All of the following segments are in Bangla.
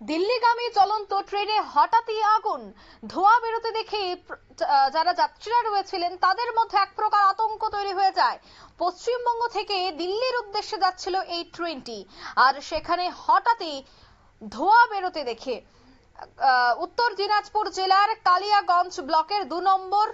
দিল্লিগামী চলন্ত ট্রেনে হঠাৎই আগুন, ধোঁয়া বেরোতে দেখে যারা যাত্রীরা রয়েছিলেন তাদের মধ্যে এক প্রকার আতঙ্ক তৈরি হয়ে যায়। পশ্চিমবঙ্গ থেকে দিল্লির উদ্দেশ্যে যাচ্ছিল এই ট্রেনটি, আর সেখানে হঠাৎই ধোঁয়া বেরোতে দেখে উত্তর দিনাজপুর জেলার কালিয়াগঞ্জ ব্লকের ২ নম্বর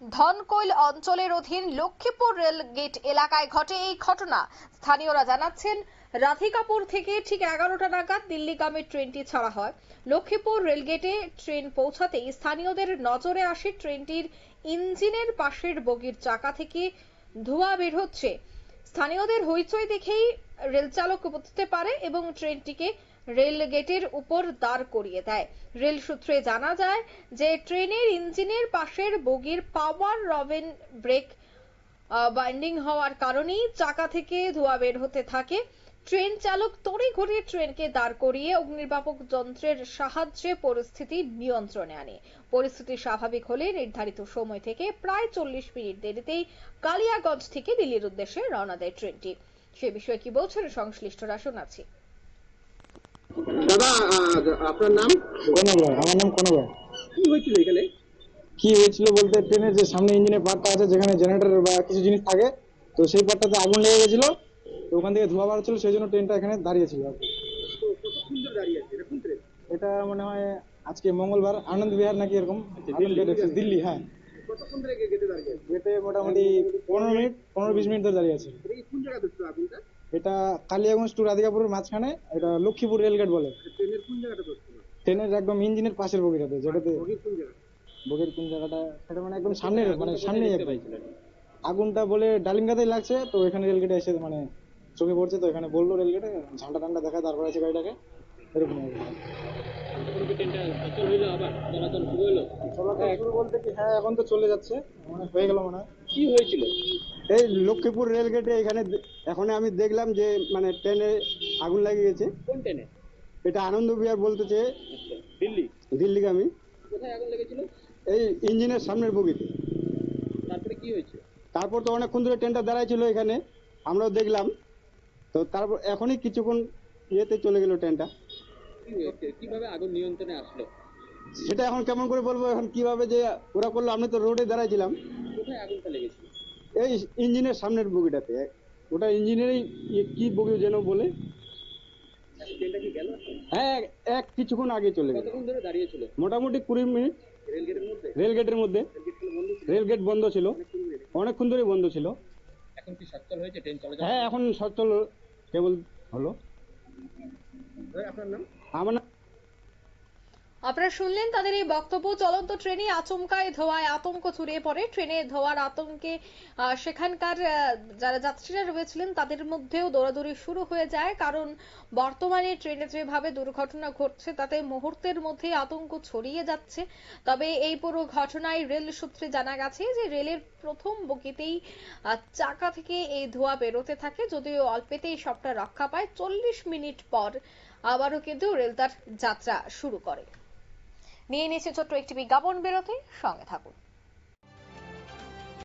ধনকৈল অঞ্চলের অধীন লক্ষ্মীপুর রেল গেট এলাকায় ঘটে এই ঘটনা। স্থানীয়রা জানাচ্ছেন, রাধিকাপুর থেকে ঠিক 11টা নাগাদ দিল্লিগামী ট্রেনটি ছাড়া হয়। লক্ষ্মীপুর রেলগেটে ট্রেন পৌঁছাতেই স্থানীয়দের নজরে আসে ট্রেনটির ইঞ্জিনের পাশের বগির চাকা থেকে ধোঁয়া বের হচ্ছে। স্থানীয়দের হইচই দেখেই রেল চালক বুঝতে পারে এবং ট্রেনটিকে রেল গেটের উপর দাঁড় করিয়ে দেয়। রেল সূত্রে জানা যায় যে ট্রেনের ইঞ্জিনের পাশের বগির পাওয়ার রবেন ব্রেক বাইন্ডিং হওয়ার কারণেই চাকা থেকে ধোঁয়া বের হতে থাকে। ট্রেন চালক তড়িঘড়ি ট্রেনকে দাঁড় করিয়ে অগ্নিনির্বাপক যন্ত্রের সাহায্যে পরিস্থিতি নিয়ন্ত্রণে আনে। পরিস্থিতি স্বাভাবিক হলে নির্ধারিত সময় থেকে প্রায় 40 মিনিট দেরিতেই কালিয়াগঞ্জ থেকে দিল্লির উদ্দেশ্যে রওনা দেয় ট্রেনটি। সে বিষয়ে কি বলছেন সংশ্লিষ্টরা, শোনাচ্ছি। দাদা, আপনার নাম? কনক। আমার নাম কনক। কি হয়েছিল এখানে? কি হয়েছিল বলতে, ট্রেনের যে সামনে ইঞ্জিনের পার্টটা আছে, যেখানে জেনারেটর বা কিছু জিনিস থাকে, তো সেই পার্টটাতে আগুন লেগে গেছিল। তো ওখান থেকে ধোঁয়া বার হচ্ছিল, সেই জন্য ট্রেনটা এখানে দাঁড়িয়েছিল। তো কতক্ষণ ধরে দাঁড়িয়ে আছে? এটা কোন ট্রেন? এটা মনে হয় আজকে মঙ্গলবার, আনন্দ বিহার নাকি এরকম। দিল্লি, হ্যাঁ। কতক্ষণ ধরে গেটে দাঁড়িয়ে আছে? গেটে মোটামুটি 15-20 মিনিট ধরে দাঁড়িয়ে আছে। এটা কি কোন জায়গা ধরছিল আগুনটা? এটা কালিয়াগঞ্জ টু রাধিকাপুরের মাঝখানে, এটা লক্ষ্মীপুর রেলগেট বলে। ট্রেনের কোন জায়গাটা ধরছিল? ট্রেনের একদম ইঞ্জিনের পাশের বগিটাতে, যেটাতে বগির কোন জায়গা? বগির কোন জায়গাটা সেটা মানে একদম সামনে, মানে সামনেই একদম আগুনটা বলে ডালিঙ্গাতেই লাগছে। তো এখানে রেলগেটে এসে মানে চোখে পড়ছে, তো এখানে বললো রেলগেটে ঝান্ডা টান্ডা দেখা, তারপরে আছে গাড়িটাকে এরকম শুরু বলতে কি, হ্যাঁ এখন তো চলে যাচ্ছে, মানে হয়ে গেল মনে হয়। কি হয়েছিল? এই লক্ষ্মীপুর রেলগেটে এখানে এখন আমি দেখলাম যে মানে ট্রেনে আগুন লেগে গেছে। কোন ট্রেনে? এটা আনন্দ বিহার বলতেছে, দিল্লি। দিল্লিগামী। কোথায় আগুন লেগেছিল? এই ইঞ্জিনের সামনের বগিতে। তারপরে কি হয়েছে? তারপর তো অনেকক্ষণ ধরে ট্রেনটা দাঁড়াই ছিল এখানে, আমরাও দেখলাম। তো তারপর এখনই কিছুক্ষণ ইয়েতে চলে গেল ট্রেনটা। কি হয়েছে? কিভাবে আগুন নিয়ন্ত্রণে আসলো? সেটা এখন কেমন করে বলবো, এখন কিভাবে যে ওরা করলো, আমি তো রোডে দাঁড়াইছিলাম। কোথায় আগুনটা লেগেছিল? এই ইঞ্জিনের সামনের বগিটাতে, ওটা ইঞ্জিনেরই কি বগি যেন বলে। ট্রেনটা কি গেল? হ্যাঁ, এক কিছুক্ষণ আগে চলে গেল। কতক্ষণ ধরে দাঁড়িয়ে ছিল? মোটামুটি 20 মিনিট। রেলগেটের মধ্যে? রেলগেটের মধ্যে। রেলগেট বন্ধ ছিল, অনেকক্ষণ ধরে বন্ধ ছিল। এখন কি সচল হয়েছে? ট্রেন চলে হ্যাঁ, এখন সচল কেবল হলো। আপনার নাম? আমার নাম আপনারা শুনলেন তাদের এই বক্তব্য। চলন্ত ট্রেনে আচমকায় ধোঁয়ায় আতঙ্ক ছড়িয়ে পড়ে। ট্রেনে ধোঁয়ার আতঙ্কে সেখানকার যারা যাত্রীরা রয়েছিলেন তাদের মধ্যেও দৌড়াদৌড়ি শুরু হয়ে যায়, কারণ বর্তমানে ট্রেনে যেভাবে দুর্ঘটনা ঘটছে তাতে মুহূর্তের মধ্যে আতঙ্ক ছড়িয়ে যাচ্ছে। তবে এই পুরো ঘটনায় রেল সূত্রে জানা গেছে যে রেলের প্রথম বগিতেই চাকা থেকে এই ধোঁয়া বেরোতে থাকে, যদিও অল্পেতেই সবটা রক্ষা পায়। 40 মিনিট পর আবারও কিন্তু রেল তার যাত্রা শুরু করে। নিয়ে নিচ্ছে ছোট্ট একটি বিজ্ঞাপন বিরতি, সঙ্গে থাকুন।